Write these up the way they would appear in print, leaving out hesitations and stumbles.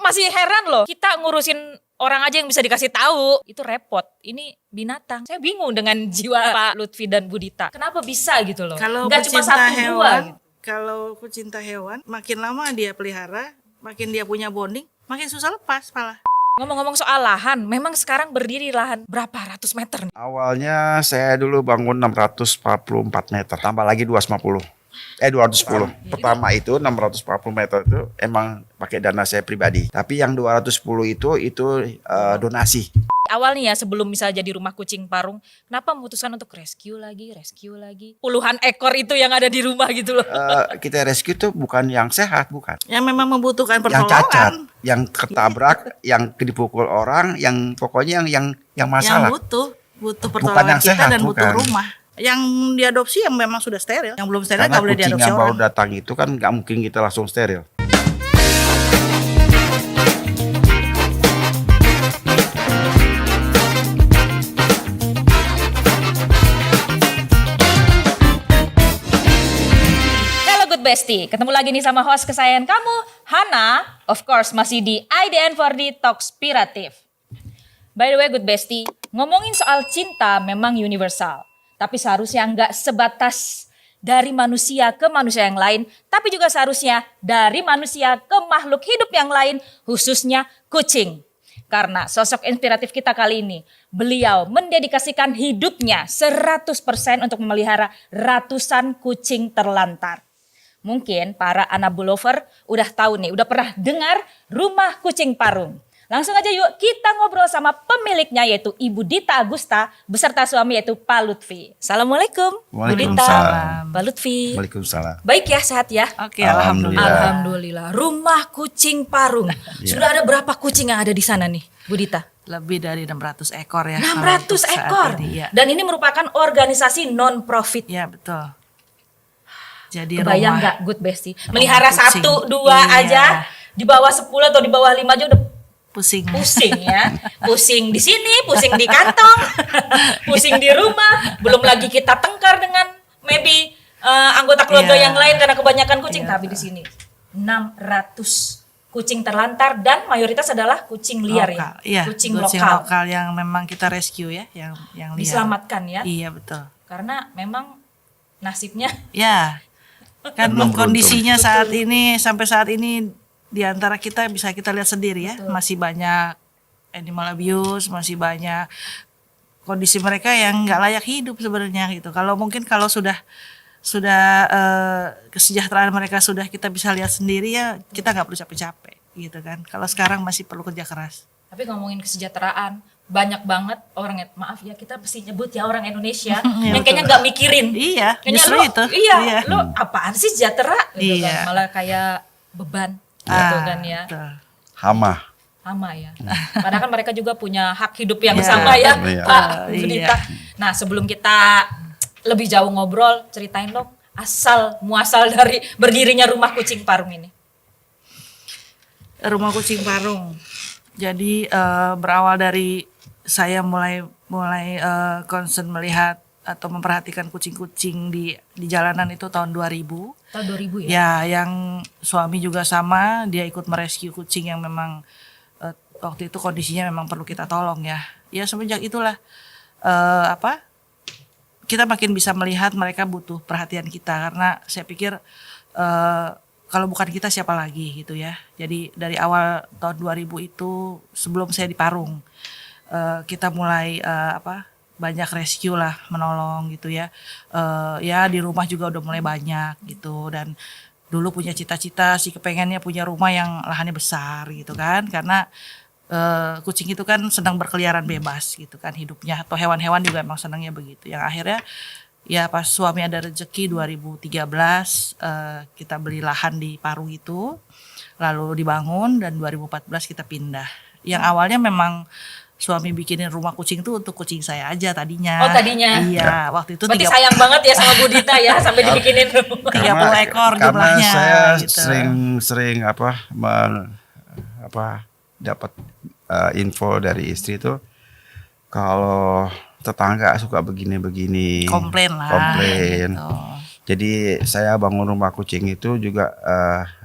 masih heran loh. Kita ngurusin orang aja yang bisa dikasih tahu itu repot. Ini binatang. Saya bingung dengan jiwa Pak Lutfi dan Budita. Kenapa bisa gitu loh? Kalau Nggak cuma pecinta satu hewan, dua. Gitu. kalau pecinta hewan, makin lama dia pelihara, makin dia punya bonding, makin susah lepas malah. Ngomong-ngomong soal lahan, memang sekarang berdiri lahan berapa ratus meter nih? Awalnya saya dulu bangun 644 meter, tambah lagi 250. 210. Pertama itu 640 meter itu emang pakai dana saya pribadi. Tapi yang 210 itu donasi. Awalnya ya sebelum bisa jadi rumah kucing parung, kenapa memutuskan untuk rescue lagi? Puluhan ekor itu yang ada di rumah gitu loh. Kita rescue tuh bukan yang sehat, bukan. Yang memang membutuhkan Yang cacat, pertolongan. yang ketabrak, yang dipukul orang, yang pokoknya yang Yang masalah. butuh Bukan pertolongan yang kita sehat, dan butuh bukan. rumah. Yang diadopsi yang memang sudah steril, yang belum steril Karena nggak boleh kucing diadopsi yang baru orang. datang itu kan nggak mungkin kita langsung steril. Good Bestie, ketemu lagi nih sama host kesayangan kamu, Hana. Of course masih di IDN4D Talkspiratif. By the way Good Bestie, ngomongin soal cinta memang universal. Tapi seharusnya nggak sebatas dari manusia ke manusia yang lain. Tapi juga seharusnya dari manusia ke makhluk hidup yang lain, khususnya kucing. Karena sosok inspiratif kita kali ini, beliau mendedikasikan hidupnya 100% untuk memelihara ratusan kucing terlantar. Mungkin para Anabu lover udah tahu nih, udah pernah dengar rumah kucing parung. Langsung aja yuk kita ngobrol sama pemiliknya yaitu Ibu Dita Agusta beserta suami yaitu Pak Lutfi. Assalamualaikum Bu Dita, Waalaikumsalam. Pak Lutfi. Waalaikumsalam. Baik ya, sehat ya? Oke, alhamdulillah. Alhamdulillah. Rumah kucing parung. Sudah ada berapa kucing yang ada di sana nih Bu Dita? Lebih dari 600 ekor ya. 600 ekor. Ya. Dan ini merupakan organisasi non-profit. Ya betul. Jadi Kebayang rumah nggak Good Bestie? Melihara kucing. 1, 2 Iya. aja di bawah 10 atau di bawah 5 aja udah pusing. pusing ya. Pusing di sini, pusing di kantong, pusing di rumah. Belum lagi kita tengkar dengan maybe anggota keluarga Iya. yang lain karena kebanyakan kucing. Iya. Tapi di sini 600 kucing terlantar dan mayoritas adalah kucing liar Lokal. ya. Iya, Kucing kucing lokal. lokal yang memang kita rescue ya, yang liar. Diselamatkan ya. Iya betul. Karena memang nasibnya Ya, kan Belum kondisinya beruntung. saat ini sampai saat ini di antara kita bisa kita lihat sendiri ya, masih banyak animal abuse, masih banyak kondisi mereka yang nggak layak hidup sebenarnya gitu. Kalau mungkin kalau sudah kesejahteraan mereka sudah kita bisa lihat sendiri ya, kita nggak perlu capek-capek gitu kan. Kalau sekarang masih perlu kerja keras. Tapi ngomongin kesejahteraan, banyak banget orang, maaf ya kita pasti nyebut ya orang Indonesia Iya, yang kayaknya nggak mikirin. Iya, Kayaknya justru lu, itu. Iya, Iya. lu apaan sih sejahtera gitu Iya. kan. Malah kayak beban gitu kan ya. Betul. Hama. Sama ya. Padahal kan mereka juga punya hak hidup yang Iya. sama ya, Iya. Pak Iya. Budita. Nah, sebelum kita lebih jauh ngobrol, ceritain dong asal muasal dari berdirinya rumah kucing parung ini. Rumah kucing parung. Jadi berawal dari saya mulai concern melihat atau memperhatikan kucing-kucing di jalanan itu tahun 2000. Tahun 2000 ya? Ya, yang suami juga sama, dia ikut merescue kucing yang memang waktu itu kondisinya memang perlu kita tolong ya. Ya semenjak itulah kita makin bisa melihat mereka butuh perhatian kita karena saya pikir kalau bukan kita siapa lagi gitu ya. Jadi dari awal tahun 2000 itu sebelum saya di Parung kita mulai banyak rescue lah, menolong gitu ya. Ya di rumah juga udah mulai banyak gitu dan dulu punya cita-cita sih kepengennya punya rumah yang lahannya besar gitu kan karena kucing itu kan sedang berkeliaran bebas gitu kan hidupnya atau hewan-hewan juga emang senangnya begitu. Yang akhirnya ya pas suami ada rezeki 2013 kita beli lahan di Parung itu lalu dibangun dan 2014 kita pindah. Yang awalnya memang suami bikinin rumah kucing tuh untuk kucing saya aja tadinya. Oh, tadinya. Iya, waktu itu Berarti sayang banget ya sama Budita ya sampai dibikinin rumah. 30 ekor Karena jumlahnya. saya gitu. sering dapat info dari istri itu kalau tetangga suka begini-begini. Komplain lah. Komplain. Gitu. Jadi saya bangun rumah kucing itu juga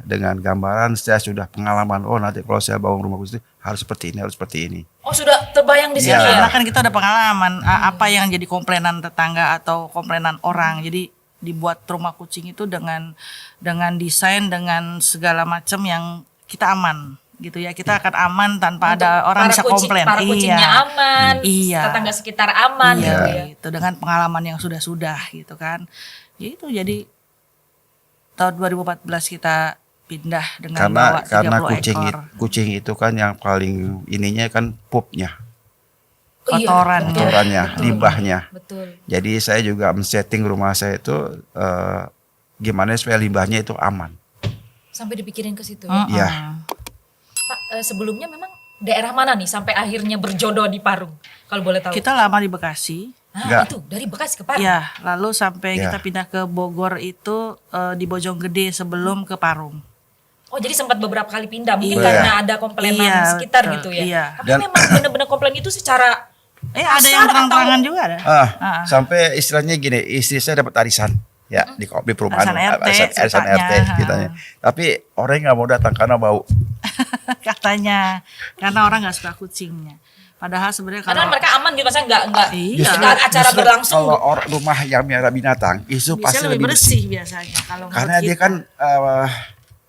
dengan gambaran saya sudah pengalaman. Oh nanti kalau saya bangun rumah kucing itu harus seperti ini, harus seperti ini. Oh sudah terbayang di sini Iya. ya? Karena kan kita udah pengalaman apa yang jadi komplainan tetangga atau komplainan orang. Jadi dibuat rumah kucing itu dengan desain, dengan segala macam yang kita aman gitu ya. Kita akan aman tanpa ada orang bisa komplain. Para kucingnya aman, Iya. tetangga sekitar aman Iya, gitu ya. gitu. Dengan pengalaman yang sudah gitu kan. Ya itu jadi tahun 2014 kita pindah dengan bawa 30 Karena kucing ekor. kucing itu kan yang paling ininya kan pupnya, Oh iya, Kotoran. betul, kotorannya, betul, limbahnya. Betul. Jadi saya juga men-setting rumah saya itu gimana supaya limbahnya itu aman. Sampai dipikirin ke situ ya. Iya. Pak, sebelumnya memang daerah mana nih sampai akhirnya berjodoh di Parung? Kalau boleh tahu. Kita lama di Bekasi. Enggak. Itu dari Bekasi ke Parung. Ya, lalu sampai Ya. kita pindah ke Bogor itu di Bojonggede sebelum ke Parung. Oh jadi sempat beberapa kali pindah mungkin Iya. karena ada komplainan Iya, sekitar betul. gitu ya. Iya. Tapi Dan- memang benar-benar komplain itu secara Ada kasar yang terang-terangan atau- juga ada. Sampai istilahnya gini, istri saya dapat arisan ya di perumahan Arisan RT, RT sukanya. kitanya. Tapi orang nggak mau datang karena bau. Katanya karena orang nggak suka kucingnya. Padahal sebenarnya karena kalau mereka aman gitu maksudnya nggak Iya. ketika acara Justru berlangsung kalau orang rumah yang miara binatang itu bisa pasti lebih bersih biasanya kalau menurut karena dia kita. kan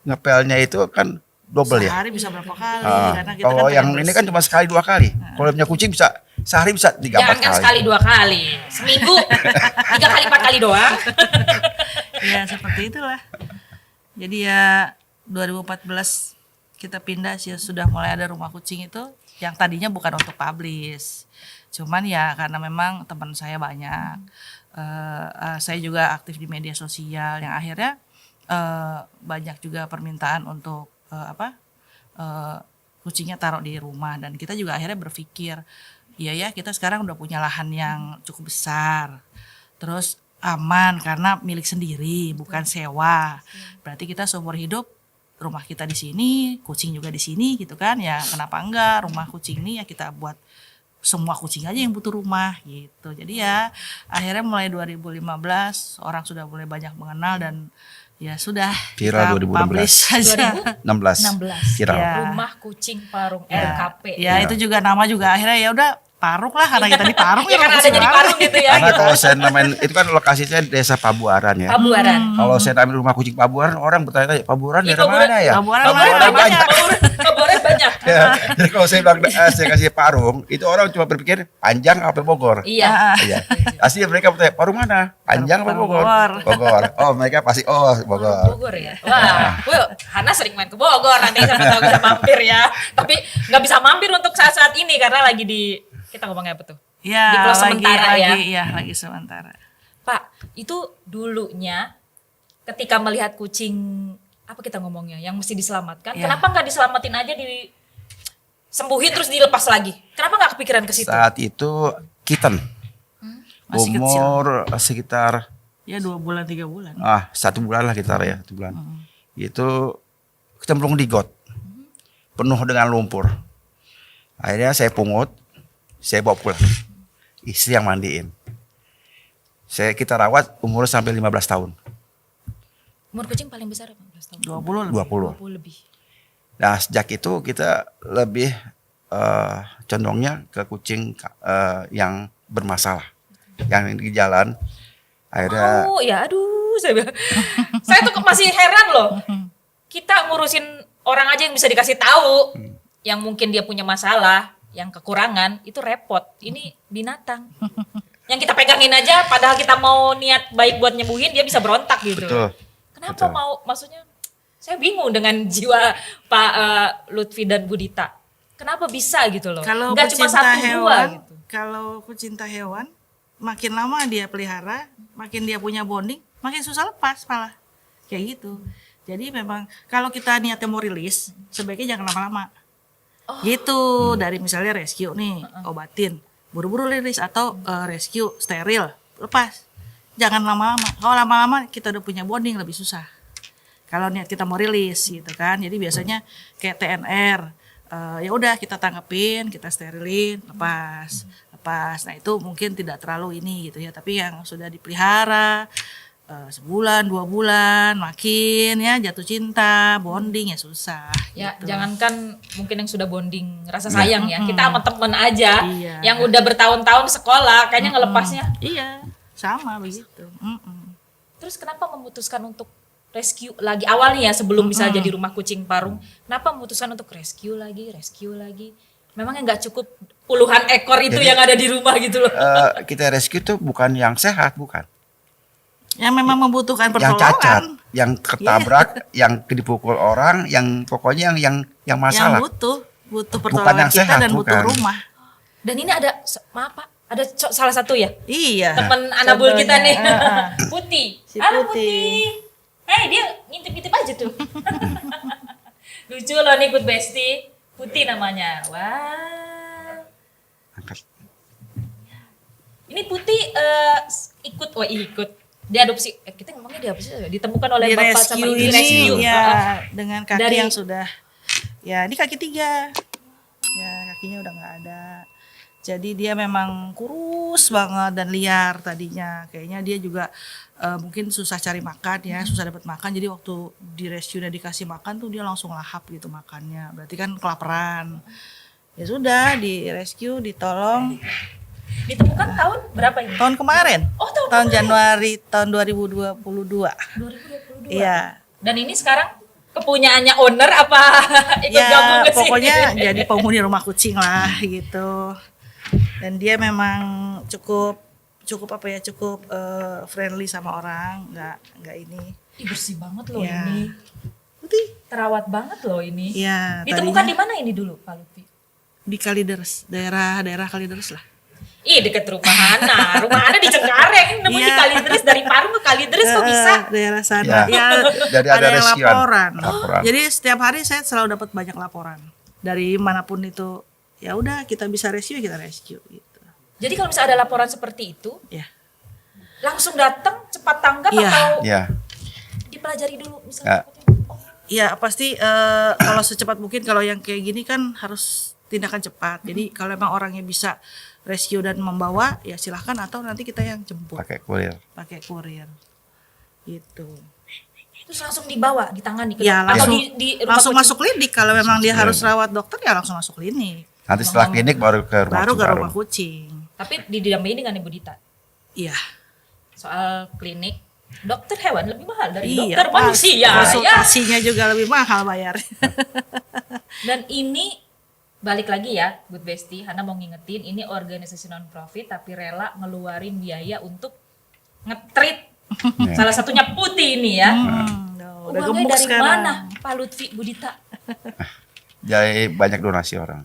ngepelnya itu kan double ya. Sehari bisa berapa kali Ah, karena kita kalau kan yang pengen ini bersih. kan cuma sekali 2 kali. Kalau punya kucing bisa sehari bisa 3 jangan 4 kan kali. sekali 2 kali seminggu 3 kali 4 kali doang. Ya seperti itulah. Jadi ya 2014 kita pindah sih sudah mulai ada rumah kucing itu yang tadinya bukan untuk publish. Cuman ya karena memang teman saya banyak. Saya juga aktif di media sosial yang akhirnya banyak juga permintaan untuk kucingnya taruh di rumah dan kita juga akhirnya berpikir iya ya kita sekarang udah punya lahan yang cukup besar. Terus aman karena milik sendiri, bukan sewa. Berarti kita seumur hidup rumah kita di sini, kucing juga di sini gitu kan. Ya kenapa enggak rumah kucing ini ya kita buat semua kucing aja yang butuh rumah gitu. Jadi ya akhirnya mulai 2015 orang sudah mulai banyak mengenal dan ya sudah Viral 2016. publish saja. 16. Viral. Ya. Rumah kucing Parung Ya, RKP. ya itu juga nama juga akhirnya ya udah Parung lah karena kita di Parung Ya karena ada jadi Parung gitu ya. Karena kalau saya namain itu kan lokasinya desa Pabuaran ya. Pabuaran. Kalau saya namain rumah kucing Pabuaran, orang bertanya, Pabuaran Iya, daerah mana ya? Pabuaran Pabuaran banyak. Pabuaran banyak. Ya, jadi kalau saya bilang saya kasih Parung, itu orang cuma berpikir panjang apa Bogor. Iya. Iya. Aslinya mereka bertanya, Parung mana? Panjang apa Bogor? Bogor. Bogor. Oh, mereka pasti Bogor. Bogor ya. Wah, Hana sering main ke Bogor nanti siapa tahu bisa mampir ya. Tapi nggak bisa mampir untuk saat-saat ini karena lagi di kita ngomongnya apa tuh? Ya, Di close sementara ya. Lagi sementara. Pak, itu dulunya ketika melihat kucing apa kita ngomongnya yang mesti diselamatkan, Ya. kenapa nggak diselamatin aja sembuhin terus dilepas lagi? Kenapa nggak kepikiran ke situ? Saat itu kitten. Masih Umur sekitar Ya 2 bulan 3 bulan. 1 bulan lah kita ya, 1 bulan. Itu kecemplung di got. Penuh dengan lumpur. Akhirnya saya pungut, saya bawa pulang. Istri yang mandiin. Kita rawat umur sampai 15 tahun. Umur kucing paling besar 15 tahun. 20 lebih. 20. 20 lebih. Nah, sejak itu kita lebih condongnya ke kucing yang bermasalah. Yang di jalan. Akhirnya Oh ya aduh saya tuh masih heran loh. Kita ngurusin orang aja yang bisa dikasih tahu yang mungkin dia punya masalah, yang kekurangan itu repot. Ini binatang. Yang kita pegangin aja padahal kita mau niat baik buat nyembuhin dia bisa berontak gitu. betul. Kenapa betul. maksudnya saya bingung dengan jiwa Pak Lutfi dan Budita. Kenapa bisa gitu loh? Kalau Nggak cuma pecinta 1 2 hewan, gitu. kalau pecinta hewan, makin lama dia pelihara, makin dia punya bonding, makin susah lepas malah. Kayak gitu. Jadi memang kalau kita niatnya mau rilis, sebaiknya jangan lama-lama. Gitu, dari misalnya rescue nih, obatin, buru-buru rilis atau rescue steril, lepas. Jangan lama-lama. Kalau lama-lama kita udah punya bonding lebih susah. Kalau niat kita mau rilis gitu kan. Jadi biasanya kayak TNR, ya udah kita tangkepin, kita sterilin, lepas. Nah itu mungkin tidak terlalu ini gitu ya. Tapi yang sudah dipelihara, sebulan 2 bulan makin ya jatuh cinta, bonding ya susah. Ya, gitu. jangankan mungkin yang sudah bonding rasa sayang ya. Kita sama temen aja Iya. yang udah bertahun-tahun sekolah kayaknya ngelepasnya. Iya, sama begitu. Terus kenapa memutuskan untuk rescue lagi awalnya ya sebelum bisa jadi rumah kucing parung? Kenapa memutuskan untuk rescue lagi? Memangnya nggak cukup puluhan ekor itu yang ada di rumah gitu loh? Kita rescue tuh bukan yang sehat, bukan. Yang memang membutuhkan Yang cacat, pertolongan. yang ketabrak, yang dipukul orang, yang pokoknya yang masalah. Yang butuh Bukan pertolongan yang kita sehat, dan butuh bukan. rumah. Dan ini ada, maaf Pak, ada salah satu ya? Iya. Temen Anabul kita nih. Contohnya, Putih. Si Halo Putih. Putih. Dia ngintip-ngintip aja tuh. Lucu loh nih Good Bestie. Putih namanya. Wah. Angkat. Ini Putih ikut diadopsi. Kita ngomongnya diadopsi, ditemukan oleh Di bapak sama rescue ibu ini rescue. ya dengan kaki Dari- yang sudah ya ini kaki 3 ya kakinya udah nggak ada, jadi dia memang kurus banget dan liar tadinya, kayaknya dia juga mungkin susah cari makan ya, susah dapat makan, jadi waktu di rescue dan dikasih makan tuh dia langsung lahap gitu makannya, berarti kan kelaparan. Ya sudah di rescue, ditolong Ditemukan tahun berapa ini? tahun kemarin, Oh, tahun tahun kemarin. Januari tahun 2022. 2022. Iya. Dan ini sekarang kepunyaannya owner apa ikut Ya gabung ke sini? pokoknya jadi penghuni rumah kucing lah gitu. Dan dia memang cukup friendly sama orang, nggak ini. Ih, bersih banget loh Ya. ini. Putih. Terawat banget loh ini. Ya Ditemukan tadinya di mana ini dulu Pak Lutfi? di Kalideres, daerah Kalideres lah. Ih, deket rumah Hana. Rumah Hana di Cengkareng. Nemu di Iya. Kalideres, dari Parung ke Kalideres kok bisa? Daerah sana. Ya. Ya, Jadi ada ada yang rescuean. laporan. Laporan. Jadi setiap hari saya selalu dapat banyak laporan dari manapun itu. Ya udah kita bisa rescue, kita rescue gitu. Jadi kalau misalnya ada laporan seperti itu, Ya. langsung datang, cepat tanggap Iya. atau Ya, dipelajari dulu Ya. misalnya? Oh, Ya pasti kalau secepat mungkin, kalau yang kayak gini kan harus tindakan cepat. Jadi kalau emang orangnya bisa rescue dan membawa ya silahkan, atau nanti kita yang jemput pakai kurir. pakai kurir gitu. terus langsung dibawa, ditangani ke Ya atau langsung di rumah langsung kucing? masuk klinik, kalau memang dia Klinik. harus rawat dokter ya langsung masuk klinik. Nanti setelah klinik baru ke rumah Baru ke kucing rumah baru. kucing. Tapi didampingi dengan Ibu Dita. Iya. Soal klinik, dokter hewan lebih mahal dari Iya. dokter manusia ya. Konsultasinya juga lebih mahal bayar. Dan ini balik lagi ya, Good Bestie, Hana mau ngingetin ini organisasi non profit tapi rela ngeluarin biaya untuk nge-treat salah satunya Putih ini ya. Udah Uangnya gemuk dari sekarang. mana, Pak Lutfi, Bu Dita? Jadi banyak donasi orang.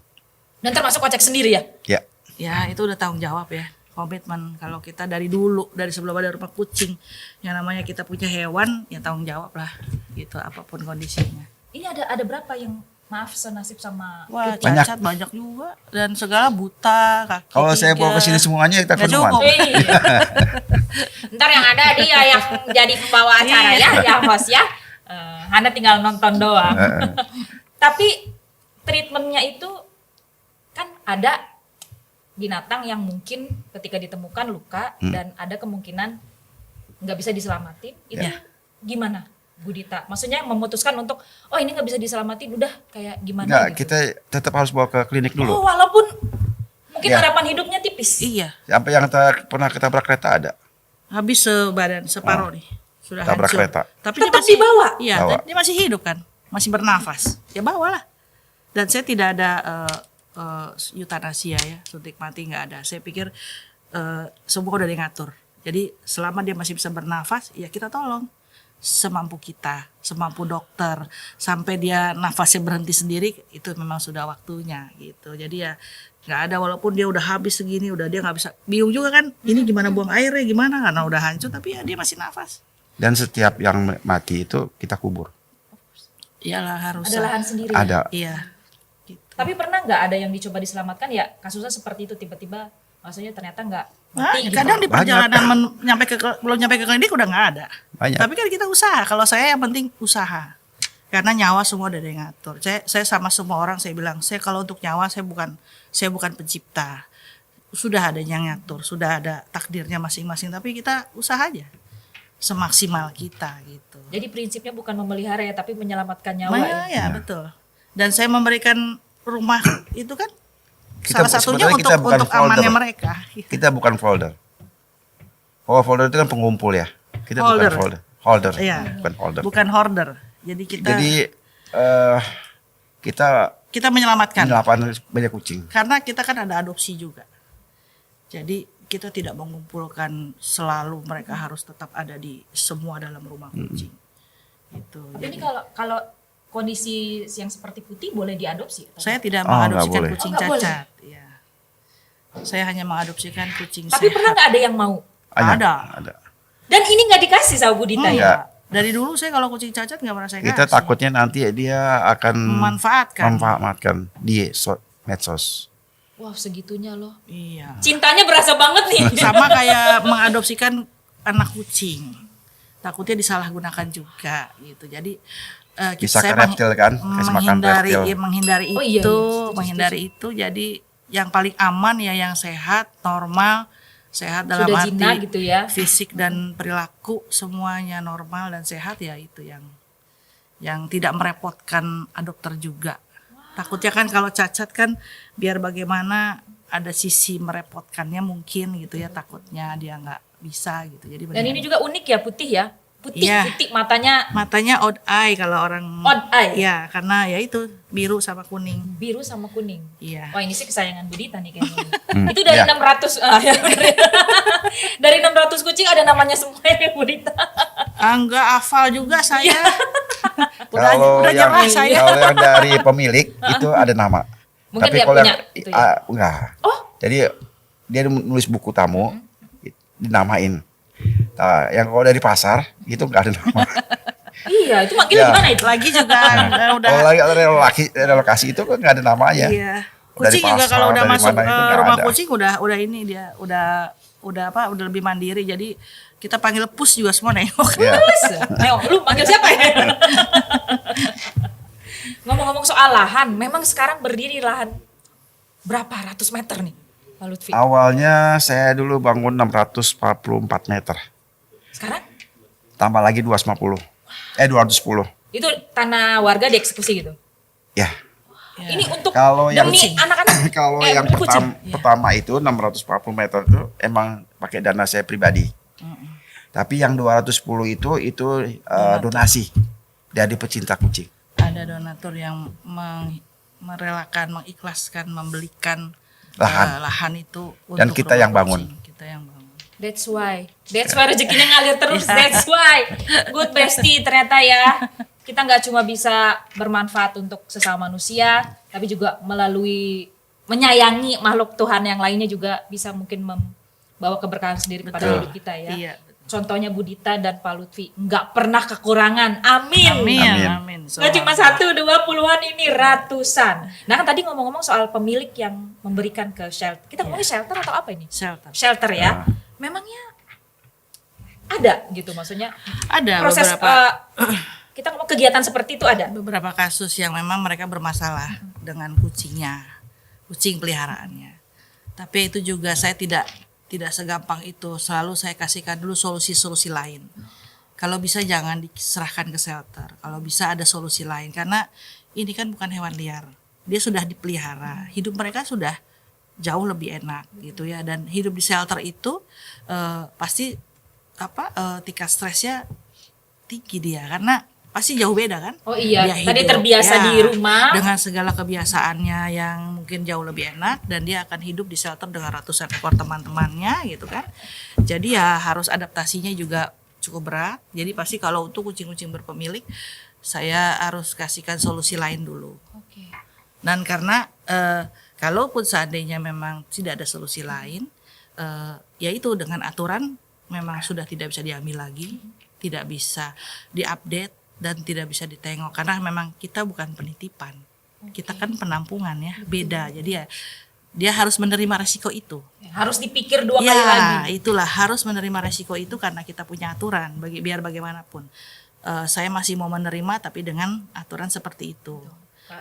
Dan termasuk kocek sendiri ya? Ya, Ya itu udah tanggung jawab ya, komitmen. Kalau kita dari dulu, dari sebelum ada rumah kucing, yang namanya kita punya hewan, ya tanggung jawab lah, gitu apapun kondisinya. Ini ada berapa yang maaf senasib sama Wah, Putih? Banyak. cacat banyak juga, dan segala buta, kaki kalau saya bawa ke 3. sini semuanya kita Nggak ketemuan. cukup. Iya. Ntar yang ada dia yang jadi pembawa acara ya, yang host ya. Hana tinggal nonton doang. Tapi treatmentnya itu kan ada binatang yang mungkin ketika ditemukan luka dan ada kemungkinan nggak bisa diselamatin. Itu gimana, Bu Dita? Maksudnya memutuskan untuk oh ini nggak bisa diselamatin, udah kayak gimana Enggak, gitu? kita tetap harus bawa ke klinik Oh, dulu. walaupun mungkin Ya. harapan hidupnya tipis. Iya, Sampai yang pernah ketabrak kereta ada. habis sebadan, separuh nih, sudah Tabrak hancur. kereta. Tapi Tetap dibawa? Iya, Bawa. dia masih hidup kan, masih bernafas. Ya bawalah. Dan saya tidak ada eutanasia ya, suntik mati nggak ada. Saya pikir semua udah diatur. Jadi selama dia masih bisa bernafas, ya kita tolong semampu kita, semampu dokter, sampai dia nafasnya berhenti sendiri, itu memang sudah waktunya gitu. Jadi ya nggak ada, walaupun dia udah habis segini, udah dia nggak bisa, bingung juga kan, ini gimana buang airnya gimana, karena udah hancur, tapi ya dia masih nafas. Dan setiap yang mati itu kita kubur. Iyalah harus. Ada lahan sendiri. Ada. Iya. Gitu. Tapi pernah nggak ada yang dicoba diselamatkan ya kasusnya seperti itu tiba-tiba maksudnya ternyata nggak Nah, mati gitu. kadang di perjalanan belum nyampe ke klinik udah nggak ada. Banyak. Tapi kan kita usaha. Kalau saya yang penting usaha. Karena nyawa semua udah ada yang ngatur. Saya sama semua orang saya bilang, saya kalau untuk nyawa saya bukan pencipta. Sudah ada yang ngatur, sudah ada takdirnya masing-masing. Tapi kita usaha aja. semaksimal kita gitu. Jadi prinsipnya bukan memelihara ya, tapi menyelamatkan nyawa ya. Ya, betul. Dan saya memberikan rumah itu kan Kita- salah satunya sebenarnya kita bukan untuk amannya folder. mereka. Kita bukan folder. Oh, folder itu kan pengumpul ya. Kita Holder. bukan folder. Holder. Iya. Bukan folder. Bukan hoarder. Jadi kita kita menyelamatkan. menyelamatkan banyak kucing. Karena kita kan ada adopsi juga. Jadi kita tidak mengumpulkan selalu mereka harus tetap ada di semua dalam rumah kucing. Itu. Jadi kalau kondisi yang seperti Putih boleh diadopsi? Atau Saya tidak Oh, mengadopsikan nggak boleh. kucing Oh, nggak boleh. cacat. Iya. Saya hanya mengadopsikan kucing Tapi sehat. pernah nggak ada yang mau? Ada. Dan ini nggak dikasih sama Budita ya? Enggak. Dari dulu saya kalau kucing cacat nggak pernah saya Kita kasih. takutnya nanti dia akan memanfaatkan di medsos. Wah segitunya loh. Iya. Cintanya berasa banget nih. Sama kayak mengadopsikan anak kucing. Takutnya disalahgunakan juga gitu. Jadi Bisa saya ke reptil kan, kasih makan menghindari reptil. menghindari Oh, iya, itu, iya, menghindari itu. Jadi yang paling aman ya yang sehat, normal, sehat dalam Sudah arti jinak gitu ya. fisik dan perilaku semuanya normal dan sehat ya itu yang tidak merepotkan adopter juga. Takutnya kan kalau cacat kan biar bagaimana ada sisi merepotkannya mungkin gitu ya, takutnya dia nggak bisa gitu. Jadi Dan ini juga unik ya Putih ya. Putih, Iya. putih matanya odd eye kalau orang odd eye. ya karena ya itu biru sama kuning. Biru sama kuning. Iya. Wah ini sih kesayangan Budita nih kayaknya. Itu dari iya. 600 ya bener. Dari 600 kucing ada namanya semua ya Budita. Enggak hafal juga saya. Kalau udah yang nyerah saya. kalau yang dari pemilik itu ada nama. Mungkin Tapi dia kalau punya yang itu ya. enggak. Oh. Jadi dia nulis buku tamu dinamain. Nah, yang kalau dari pasar itu enggak ada nama. Iya, itu manggilnya Ya. gimana itu? Lagi juga udah Kalau lagi relokasi itu kan enggak ada namanya. iya. Dari Kucing juga pasar, kalau udah dari masuk mana itu nggak rumah ada. kucing udah ini dia udah lebih mandiri. Jadi kita panggil pus juga semua nengok. Iya. Ayo, lu manggil siapa ya? Ngomong-ngomong soal lahan, memang sekarang berdiri lahan berapa ratus meter nih, Pak Lutfi? Awalnya saya dulu bangun 644 meter. Sekarang Tambah lagi 250. 210. itu tanah warga dieksekusi gitu. Ya. Ini untuk Kalau yang demi anak-anak. kalau yang demi kucing. pertama itu 640 meter itu emang pakai dana saya pribadi. Tapi yang 210 itu donasi dari pecinta kucing. Ada donatur yang merelakan, mengikhlaskan, membelikan lahan itu Dan untuk kita rumah yang bangun. kucing. Kita yang bangun. That's why rezekinya ngalir terus. That's why good bestie ternyata ya. Kita nggak cuma bisa bermanfaat untuk sesama manusia, tapi juga melalui menyayangi makhluk Tuhan yang lainnya juga bisa mungkin membawa keberkahan sendiri kepada Betul. hidup kita ya. Iya. Contohnya Budita dan Pak Lutfi nggak pernah kekurangan. Amin. Amin. Nggak cuma 1, 2, puluhan ini ratusan. Nah kan tadi ngomong-ngomong soal pemilik yang memberikan ke shelter. Kita ngomongin shelter atau apa ini? Shelter. Shelter ya. Memangnya ada gitu maksudnya. Ada Proses kita ngomong kegiatan seperti itu ada. beberapa kasus yang memang mereka bermasalah dengan kucingnya, kucing peliharaannya. Tapi itu juga saya tidak segampang itu. Selalu saya kasihkan dulu solusi-solusi lain. Kalau bisa jangan diserahkan ke shelter. Kalau bisa ada solusi lain karena ini kan bukan hewan liar. Dia sudah dipelihara. Hidup mereka sudah jauh lebih enak gitu ya. Dan hidup di shelter itu pasti tingkat stresnya tinggi dia karena pasti jauh beda kan. Oh iya, Dia tadi hidup, terbiasa ya, di rumah. dengan segala kebiasaannya yang mungkin jauh lebih enak dan dia akan hidup di shelter dengan ratusan ekor teman-temannya gitu kan. Jadi ya harus adaptasinya juga cukup berat. Jadi pasti kalau untuk kucing-kucing berpemilik saya harus kasihkan solusi lain dulu. Oke. Dan karena kalaupun seandainya memang tidak ada solusi lain, yaitu dengan aturan memang sudah tidak bisa diambil lagi, tidak bisa diupdate dan tidak bisa ditengok karena memang kita bukan penitipan, kita kan penampungan ya, beda. Jadi ya dia harus menerima resiko itu. Harus dipikir 2 kali Ya lagi. itulah harus menerima resiko itu karena kita punya aturan. Biar bagaimanapun, saya masih mau menerima tapi dengan aturan seperti itu.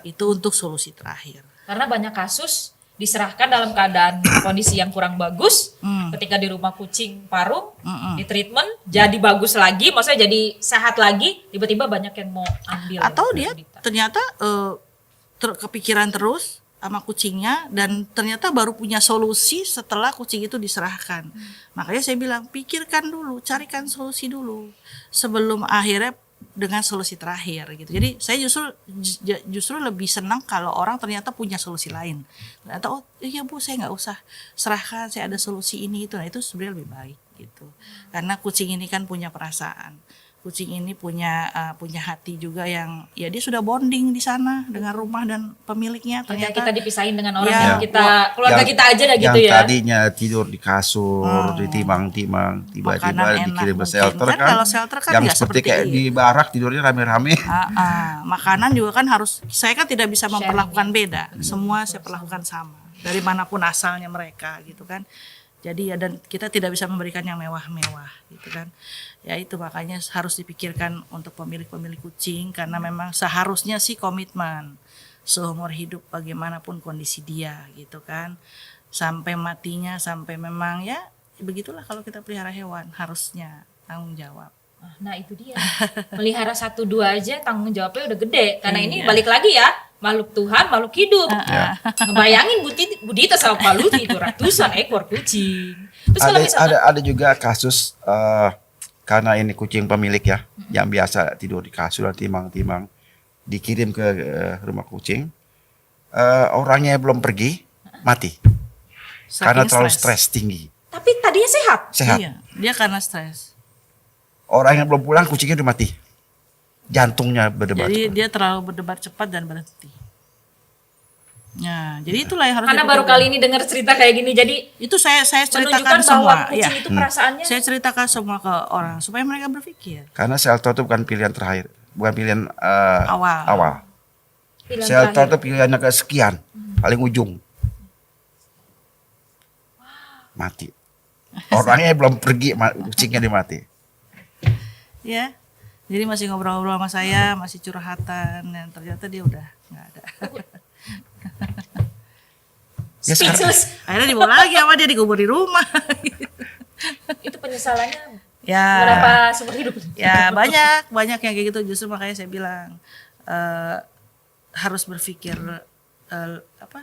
Itu untuk solusi terakhir. Karena banyak kasus diserahkan dalam keadaan kondisi yang kurang bagus. Ketika di rumah kucing parung, di treatment jadi bagus lagi, maksudnya jadi sehat lagi, tiba-tiba banyak yang mau ambil. Atau ya, dia ternyata kepikiran terus sama kucingnya dan ternyata baru punya solusi setelah kucing itu diserahkan. Makanya saya bilang pikirkan dulu, carikan solusi dulu sebelum akhirnya dengan solusi terakhir gitu. Jadi saya justru lebih senang kalau orang ternyata punya solusi lain. Ternyata oh iya Bu, saya nggak usah serahkan, saya ada solusi ini itu. Nah itu sebenarnya lebih baik gitu. Karena kucing ini kan punya perasaan. Kucing ini punya hati juga yang ya dia sudah bonding di sana dengan rumah dan pemiliknya. Ternyata Ternyata kita dipisahin dengan orang Ya. yang kita keluarga kita aja dah gitu yang ya. tadinya tidur di kasur, ditimang-timang, tiba-tiba Makanan enak dikirim ke mungkin. shelter Kan kan. kalau shelter kan yang nggak seperti seperti kayak itu. di barak tidurnya rame-rame. Makanan juga kan harus, saya kan tidak bisa Sharing, memperlakukan beda. Semua saya perlakukan sama. Dari manapun asalnya mereka gitu kan. Jadi ya dan kita tidak bisa memberikan yang mewah-mewah gitu kan. Ya itu makanya harus dipikirkan untuk pemilik-pemilik kucing karena memang seharusnya sih komitmen seumur hidup bagaimanapun kondisi dia gitu kan. Sampai matinya, sampai memang ya begitulah kalau kita pelihara hewan harusnya tanggung jawab. Nah itu dia, melihara 1-2 aja tanggung jawabnya udah gede. Karena ini Iya. balik lagi ya, makhluk Tuhan, makhluk hidup. Ngebayangin Budita sama Pak Luti itu ratusan ekor kucing. Terus kalau misalnya Ada juga kasus karena ini kucing pemilik ya, yang biasa tidur di kasur dan timang-timang dikirim ke rumah kucing, orangnya belum pergi mati karena Saking terlalu stres tinggi. tapi tadinya sehat. Sehat. Iya, dia karena stres. Orang yang belum pulang kucingnya udah mati. Jantungnya berdebar. Jadi dia terlalu berdebar cepat dan berhenti. Nah, jadi itulah yang harus Karena baru dipikirkan. kali ini dengar cerita kayak gini, jadi Itu saya ceritakan menunjukkan semua. bahwa kucing Ya. itu perasaannya Saya ceritakan semua ke orang supaya mereka berpikir. Karena shelter itu bukan pilihan terakhir, bukan pilihan Awal. pilihan Shelter terakhir. itu pilihannya kesekian, paling ujung. Mati. Orangnya belum pergi, kucingnya dia mati. Ya. Jadi masih ngobrol-ngobrol sama saya, masih curhatan dan ternyata dia udah nggak ada. Ya, sekarang- Speechless. Akhirnya dibawa lagi sama dia dikubur di rumah. Itu penyesalannya Ya. berapa seumur hidup? Ya banyak yang kayak gitu, justru makanya saya bilang harus berpikir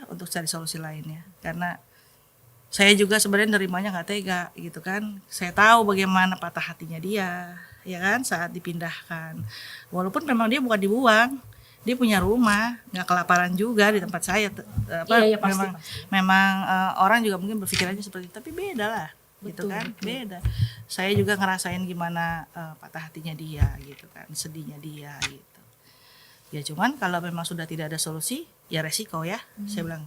untuk cari solusi lainnya karena saya juga sebenarnya nerimanya nggak tega gitu kan. Saya tahu bagaimana patah hatinya dia ya kan saat dipindahkan, walaupun memang dia bukan dibuang, dia punya rumah, nggak kelaparan juga di tempat saya. Iya, pasti, Memang orang juga mungkin berpikirannya seperti itu, tapi beda lah gitu Betul, kan, betul. beda. Saya juga ngerasain gimana patah hatinya dia gitu kan, sedihnya dia gitu. Ya cuman kalau memang sudah tidak ada solusi, ya resiko ya. Saya bilang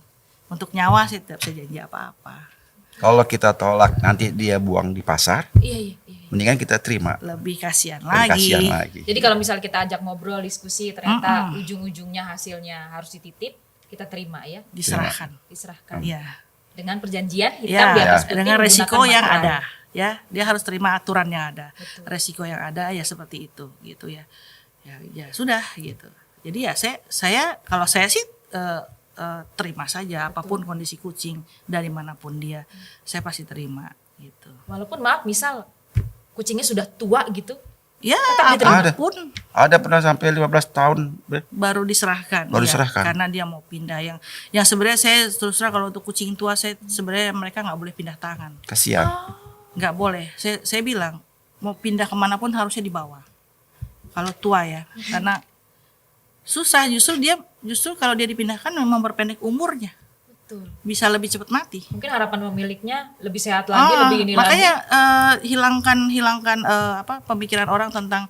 untuk nyawa saya tidak bisa janji apa-apa. Kalau kita tolak nanti dia buang di pasar, Iya. mendingan kita terima. Lebih kasihan Lebih lagi. kasihan lagi. Jadi kalau misal kita ajak ngobrol, diskusi, ternyata ujung-ujungnya hasilnya harus dititip, kita terima ya, Diserahkan. diserahkan. Iya. Dengan perjanjian hitam Ya, di atas putih dengan resiko menggunakan yang materai. ada, ya. Dia harus terima aturan yang ada. Betul. Resiko yang ada ya seperti itu, gitu ya. Ya sudah gitu. Jadi ya saya kalau saya sih terima saja apapun kondisi kucing dari manapun dia, saya pasti terima gitu. Walaupun maaf, misal kucingnya sudah tua gitu, Ya, diterima. apapun Ada pernah sampai 15 tahun. baru diserahkan. Baru ya, diserahkan. Karena dia mau pindah yang sebenarnya saya terus terang kalau untuk kucing tua saya sebenarnya mereka nggak boleh pindah tangan. Kasihan. Nggak boleh. Saya bilang mau pindah kemanapun harusnya dibawa. Kalau tua ya, karena susah justru kalau dia dipindahkan memang berpendek umurnya, betul. bisa lebih cepat mati. Mungkin harapan pemiliknya lebih sehat lagi, lebih ini Makanya lagi. hilangkan pemikiran orang tentang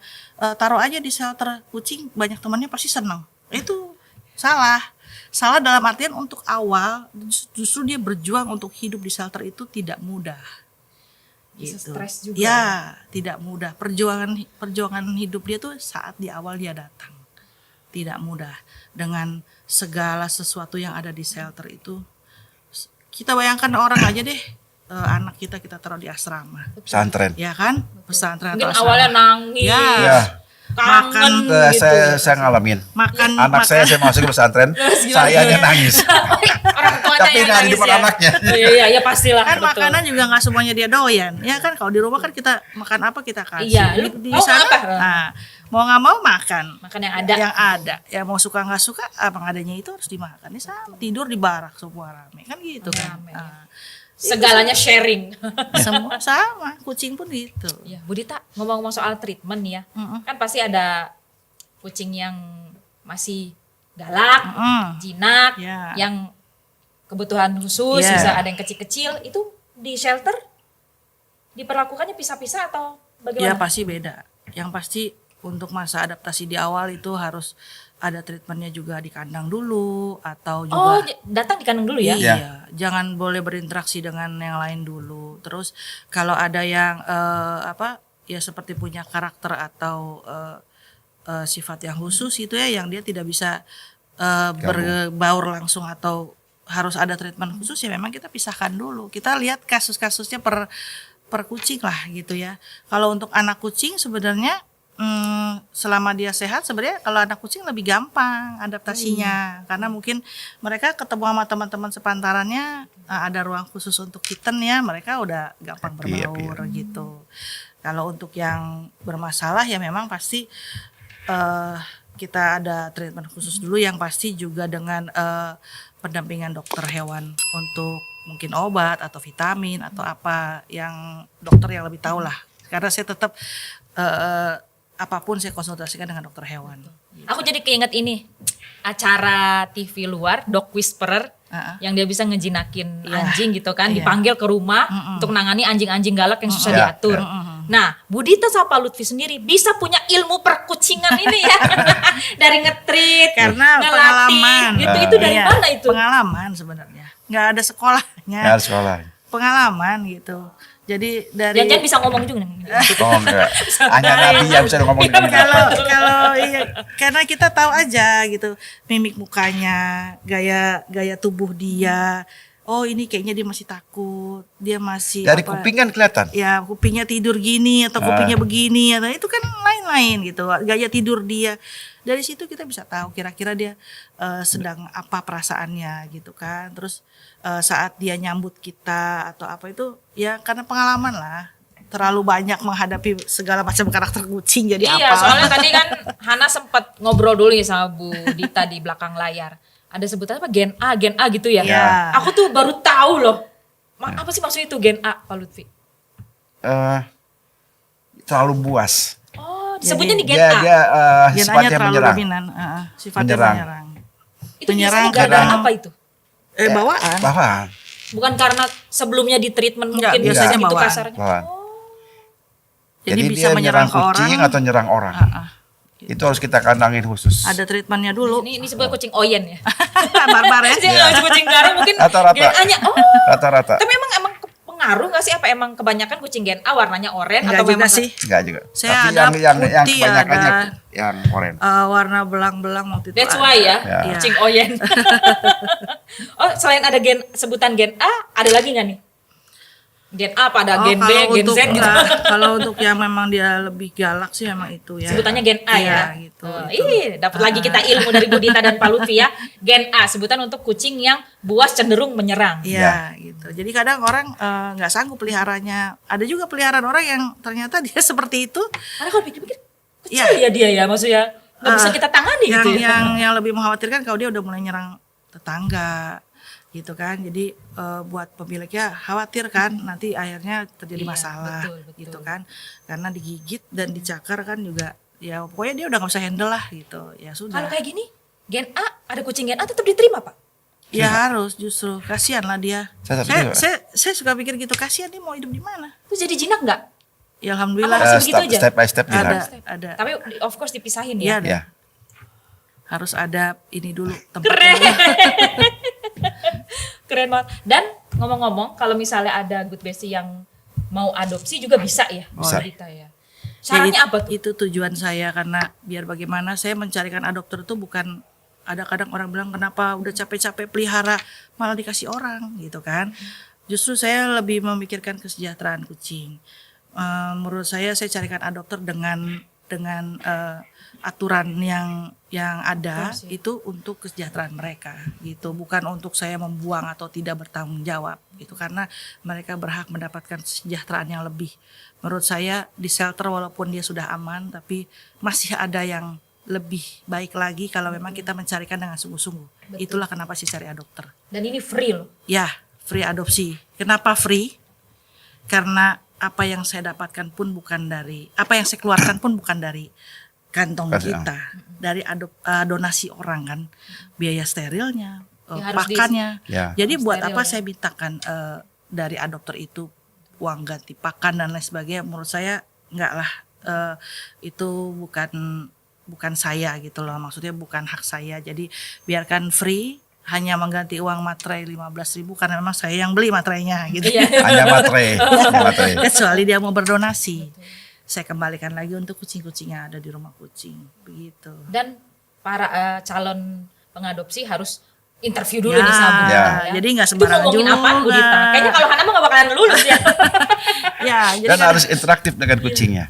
taruh aja di shelter kucing, banyak temannya pasti senang. Itu salah dalam artian untuk awal justru dia berjuang untuk hidup di shelter itu tidak mudah. Bisa Gitu. stres juga. Ya, tidak mudah. Perjuangan hidup dia tuh saat di awal dia datang. Tidak mudah. Dengan segala sesuatu yang ada di shelter itu. Kita bayangkan orang aja deh, anak kita taruh di asrama. Pesantren. Ya kan? Pesantren Mungkin atau asrama. awalnya nangis, Ya. Ya. kangen Makan, gitu. Saya ngalamin. Makan Anak saya masuk ke pesantren, saya aja nangis. Orang tua Tapi yang nggak di nangis depan ya. anaknya. Oh, iya, ya pastilah. Kan betul. makanan juga nggak semuanya dia doyan. Ya kan kalau di rumah kan kita makan apa kita kasih. Iya, lu Di mau sana apa? nah, mau nggak mau makan. Makan yang ada. Yang ada. Ya mau suka nggak suka abang adanya itu harus dimakan. Ini sama tidur di barak semua rame kan gitu kan. Rame, ya. Nah, Segalanya sharing. semua sama, kucing pun gitu. Ya, Bu Dita, ngomong-ngomong soal treatment ya. Mm-mm. Kan pasti ada kucing yang masih galak, Mm-mm. jinak, Ya. yang kebutuhan khusus, Ya. bisa ada yang kecil-kecil, itu di shelter diperlakukannya pisah-pisah atau Ya bagaimana? pasti beda. Yang pasti untuk masa adaptasi di awal itu harus ada treatmentnya juga di kandang dulu atau Oh, juga datang di kandang dulu ya? iya, Ya. jangan boleh berinteraksi dengan yang lain dulu. Terus kalau ada yang ya seperti punya karakter atau sifat yang khusus itu ya yang dia tidak bisa berbaur langsung atau harus ada treatment khusus ya memang kita pisahkan dulu. Kita lihat kasus-kasusnya per kucing lah gitu ya. Kalau untuk anak kucing sebenarnya selama dia sehat sebenarnya kalau anak kucing lebih gampang adaptasinya karena mungkin mereka ketemu sama teman-teman sepantarannya ada ruang khusus untuk kitten ya mereka udah gampang Happy, berbaur gitu. Kalau untuk yang bermasalah ya memang pasti kita ada treatment khusus dulu yang pasti juga dengan pendampingan dokter hewan untuk mungkin obat atau vitamin atau apa yang dokter yang lebih tahu lah karena saya tetap apapun saya konsultasikan dengan dokter hewan. Aku jadi keinget ini, acara TV luar, Dog Whisperer, yang dia bisa ngejinakin Iya. anjing gitu kan, Iya. dipanggil ke rumah untuk nangani anjing-anjing galak yang susah Iya, diatur. iya. Nah, Budita sama Pak Lutfi sendiri bisa punya ilmu perkucingan ini ya, dari nge-treat, Karena ngelatih, pengalaman. gitu. Itu dari Iya, mana itu? Pengalaman sebenarnya. Nggak ada sekolahnya. Ya sekolah. Pengalaman gitu. Jadi dari Jangan bisa ngomong juga. Oh enggak. Hanya Nabi yang bisa ngomong dengan kalau iya karena kita tahu aja gitu mimik mukanya, gaya tubuh dia. Oh, ini kayaknya dia masih takut. Dia masih dari kuping kan kelihatan. ya kupingnya tidur gini atau kupingnya begini atau itu kan lain-lain gitu gaya tidur dia dari situ kita bisa tahu kira-kira dia sedang apa perasaannya gitu kan terus saat dia nyambut kita atau apa itu ya karena pengalaman lah terlalu banyak menghadapi segala macam karakter kucing jadi Iya, apa soalnya tadi kan Hana sempat ngobrol dulu ya sama Bu Dita di belakang layar. Ada sebutannya apa? Gen A gitu ya? Iya. Aku tuh baru tahu loh. Apa sih maksudnya itu Gen A, Pak Lutfi? Terlalu buas. Oh, disebutnya di Gen Dia A. dia Genanya sifatnya terlalu menyerang. dominan sifatnya Menyerang. menyerang Itu menyerang biasanya gara-gara kadang- apa itu? bawaan Bahwa Bukan karena sebelumnya di treatment Enggak, mungkin biasanya itu bawaan. kasarnya. bawaan. jadi bisa dia menyerang nyerang ke orang kucing atau nyerang orang. Itu harus kita kandangin khusus. ada treatmentnya dulu Ini sebuah kucing oyen ya. barbar ya Dia nggak kucing garang mungkin Rata-rata. Gen A-nya. Oh, Rata-rata. tapi emang pengaruh nggak sih apa emang kebanyakan kucing Gen A warnanya oranye enggak atau juga memang sih Enggak juga. Saya Tapi ada yang putih, kebanyakannya ada- yang oranye. warna belang-belang waktu itu That's ada. why ya, Ya. kucing oyen. Oh, selain ada sebutan Gen A, ada lagi nggak nih? Gen A apa ada Oh, Gen B, kalau Gen untuk, Z gitu? kalau untuk yang memang dia lebih galak sih memang itu ya. Sebutannya Gen A Iya, ya. gitu. Oh, dapat lagi kita ilmu dari Budita dan Pak Lutfi ya. Gen A sebutan untuk kucing yang buas cenderung menyerang. Iya gitu. Jadi kadang orang nggak sanggup peliharanya. Ada juga peliharaan orang yang ternyata dia seperti itu. Karena kalau pikir-pikir kecil Iya. ya dia ya, maksudnya nggak bisa kita tangani yang, gitu ya. yang lebih mengkhawatirkan kalau dia udah mulai nyerang tetangga gitu kan. Jadi buat pemiliknya khawatir kan nanti akhirnya terjadi Iya, masalah betul. gitu kan. Karena digigit dan dicakar kan juga ya pokoknya dia udah nggak bisa handle lah gitu. Ya Kalau sudah. kayak gini, Gen A, ada kucing Gen A tetap diterima, Pak? Ya harus justru kasihan lah dia. Saya setuju, Pak. Saya suka pikir gitu kasihan dia mau hidup di mana. Itu jadi jinak nggak? Ya alhamdulillah Apa masih begitu aja? Step by step ada jelas. ada. Tapi of course dipisahin Iya ya. ada. Ya. Harus ada ini dulu tempatnya Keren. dulu. Keren banget. Dan ngomong-ngomong, kalau misalnya ada good bestie yang mau adopsi juga bisa ya? Bisa. Kita ya. Syaratnya apa tuh? Itu tujuan saya karena biar bagaimana saya mencarikan adopter itu bukan ada kadang orang bilang kenapa udah capek-capek pelihara malah dikasih orang gitu kan. Justru saya lebih memikirkan kesejahteraan kucing. Menurut saya carikan adopter dengan aturan yang ada itu untuk kesejahteraan mereka gitu, bukan untuk saya membuang atau tidak bertanggung jawab gitu, karena mereka berhak mendapatkan kesejahteraan yang lebih. Menurut saya di shelter walaupun dia sudah aman, tapi masih ada yang lebih baik lagi kalau memang kita mencarikan dengan sungguh-sungguh. Itulah kenapa sih cari adopter. Dan ini free loh. Ya, free adopsi. Kenapa free? Karena apa yang saya dapatkan pun bukan dari, apa yang saya keluarkan pun bukan dari kantong kita, dari donasi orang kan, biaya sterilnya, Ya, harus pakannya. Ya. Jadi buat steril apa ya. saya mintakan dari adopter itu uang ganti pakan dan lain sebagainya? Menurut saya enggak lah, itu bukan saya gitu loh, maksudnya bukan hak saya. Jadi biarkan free, hanya mengganti uang materai 15.000 karena memang saya yang beli materainya gitu. Hanya materai. Hanya materai. Kecuali dia mau berdonasi, saya kembalikan lagi untuk kucing-kucing yang ada di rumah kucing, begitu. Dan para calon pengadopsi harus interview dulu nih sama Bu Dita, Ya. ya. Jadi nggak Itu sembarangan ngomongin juga. apaan Bu Dita? Kayaknya kalau Hana mah gak bakalan lulus ya. Ya, jadi Dan kan, harus interaktif dengan kucingnya.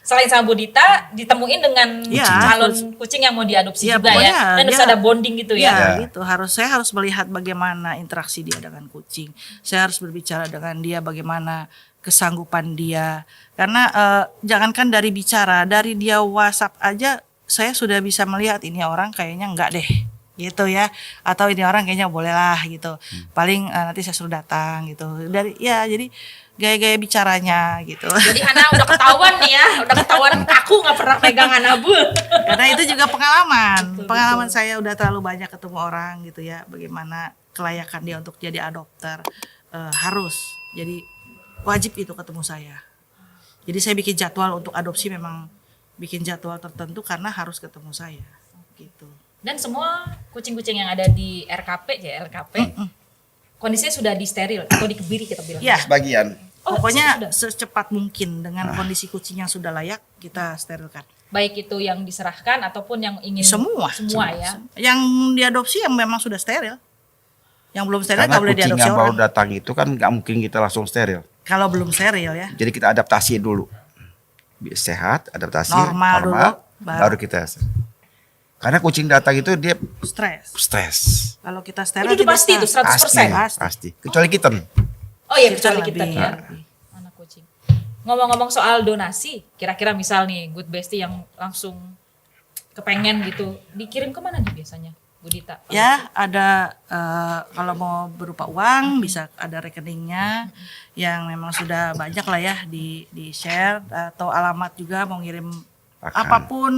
Selain sama Bu Dita, ditemuin dengan Ya. calon kucing yang mau diadopsi Ya, juga ya. pokoknya Dan harus dia- ada bonding gitu ya, ya. gitu. Saya harus melihat bagaimana interaksi dia dengan kucing. Saya harus berbicara dengan dia bagaimana kesanggupan dia. Karena jangankan dari bicara, dari dia WhatsApp aja saya sudah bisa melihat ini orang kayaknya enggak deh, gitu ya. Atau ini orang kayaknya boleh lah gitu. Paling nanti saya suruh datang gitu. Jadi gaya-gaya bicaranya gitu. Jadi Hana udah ketahuan nih ya, udah ketahuan kaku gak pernah pegang Anabul. Karena itu juga pengalaman saya udah terlalu banyak ketemu orang gitu ya, bagaimana kelayakan dia untuk jadi adopter. Harus, jadi wajib itu ketemu saya. Jadi saya bikin jadwal untuk adopsi, memang bikin jadwal tertentu karena harus ketemu saya gitu. Dan semua kucing-kucing yang ada di RKP, kondisinya sudah disteril atau dikebiri kita bilang. Ya, Sebagian. Oh, pokoknya sudah. secepat mungkin dengan kondisi kucing yang sudah layak kita sterilkan. Baik itu yang diserahkan ataupun yang ingin Semua ya. Yang diadopsi yang memang sudah steril. Yang belum steril Karena nggak boleh kucing diadopsi yang baru orang. datang itu kan nggak mungkin kita langsung steril. Kalau belum steril ya. Jadi kita adaptasi dulu. Sehat, adaptasi, Normal dulu, baru kita. Karena kucing datang itu dia Stres. stres. Kalau kita steril Itu tidak pasti itu stres. 100%. Pasti. Kecuali kitten. Oh iya, Kita kecuali kita lebih, ya. lebih. Anak kucing. Ngomong-ngomong soal donasi, kira-kira misal nih Good Bestie yang langsung kepengen gitu, dikirim kemana nih biasanya, Bu Dita? Ya, ada kalau mau berupa uang bisa ada rekeningnya yang memang sudah banyak lah ya di share, atau alamat juga mau ngirim Pakan. apapun,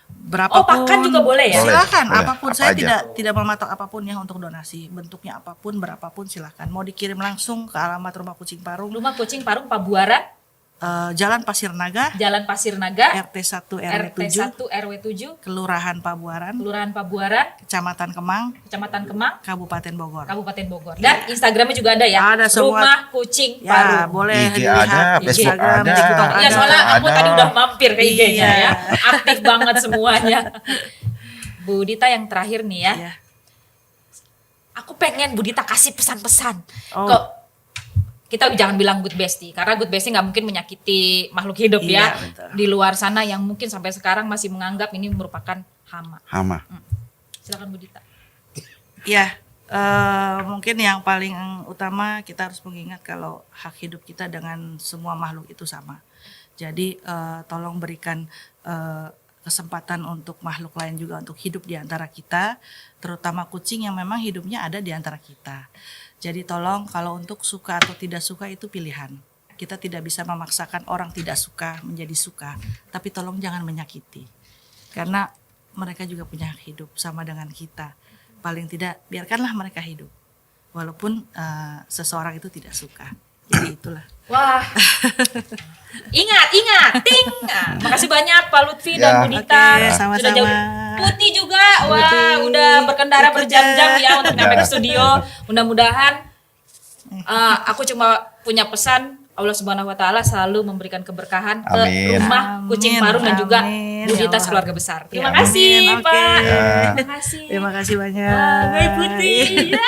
berapapun. Oh, pakan juga boleh ya? Boleh, Silakan, boleh. apapun. Apa Saya aja. tidak mematok apapun ya untuk donasi, bentuknya apapun, berapapun silakan. Mau dikirim langsung ke alamat Rumah Kucing Parung, Rumah Kucing Parung Pabuaran, Jalan Pasir Naga, Jalan Pasir Naga, RT 1 RW 7, RT 1 RW 7, Kelurahan Pabuaran, Kelurahan Pabuaran, Kecamatan Kemang, Kecamatan Kemang, Kabupaten Bogor. Kabupaten Bogor. Dan Instagramnya juga ada ya. Ada semua. Rumah Kucing Ya, Parung. boleh IG dilihat ada, Facebook Instagram, ada. TikTok Iya, ada. soalnya aku Ada. tadi udah mampir ke IG-nya Iya. ya. Aktif banget semuanya. Bu Dita yang terakhir nih ya. Iya. Aku pengen Bu Dita kasih pesan-pesan Oh. ke kita jangan bilang Good Bestie karena Good Bestie nggak mungkin menyakiti makhluk hidup Iya, ya betul. di luar sana yang mungkin sampai sekarang masih menganggap ini merupakan hama. Hama. Silakan Bu Dita. Ya, mungkin yang paling utama kita harus mengingat kalau hak hidup kita dengan semua makhluk itu sama. Jadi tolong berikan kesempatan untuk makhluk lain juga untuk hidup di antara kita, terutama kucing yang memang hidupnya ada di antara kita. Jadi tolong kalau untuk suka atau tidak suka itu pilihan. Kita tidak bisa memaksakan orang tidak suka menjadi suka, tapi tolong jangan menyakiti. Karena mereka juga punya hak hidup sama dengan kita. Paling tidak biarkanlah mereka hidup. Walaupun seseorang itu tidak suka. Jadi itulah. Wah. Ingat, ting. Nah, makasih banyak Pak Lutfi Ya. dan Bu Dita. Oke, sama-sama. Sudah jauh. Putih juga. Wah, Putih. udah berkendara Ikut berjam-jam ya. ya untuk nyampe ke studio. Mudah-mudahan aku cuma punya pesan Allah Subhanahu wa taala selalu memberikan keberkahan ke Amin. rumah Kucing Amin, Parung dan juga amin, Bu ya Dita Allah. sekeluarga besar. Terima Ya, kasih, amin, Pak. oke. Ya. Terima kasih. Terima kasih banyak. Wah, Gai Putih. Ya.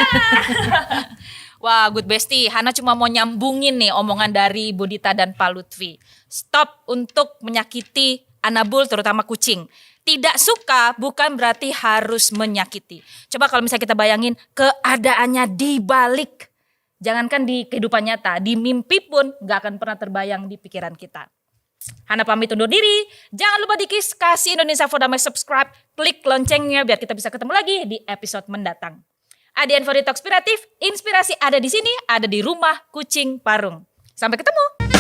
Wah, Good Bestie, Hana cuma mau nyambungin nih omongan dari Bu Dita dan Pak Lutfi. Stop untuk menyakiti Anabul terutama kucing. Tidak suka bukan berarti harus menyakiti. Coba kalau misalnya kita bayangin keadaannya dibalik. Jangankan di kehidupan nyata, di mimpi pun gak akan pernah terbayang di pikiran kita. Hana pamit undur diri. Jangan lupa kasih Indonesia for Damai subscribe, klik loncengnya biar kita bisa ketemu lagi di episode mendatang. ADN for the Talkspiratif, inspirasi ada di sini, ada di rumah Kucing Parung. Sampai ketemu.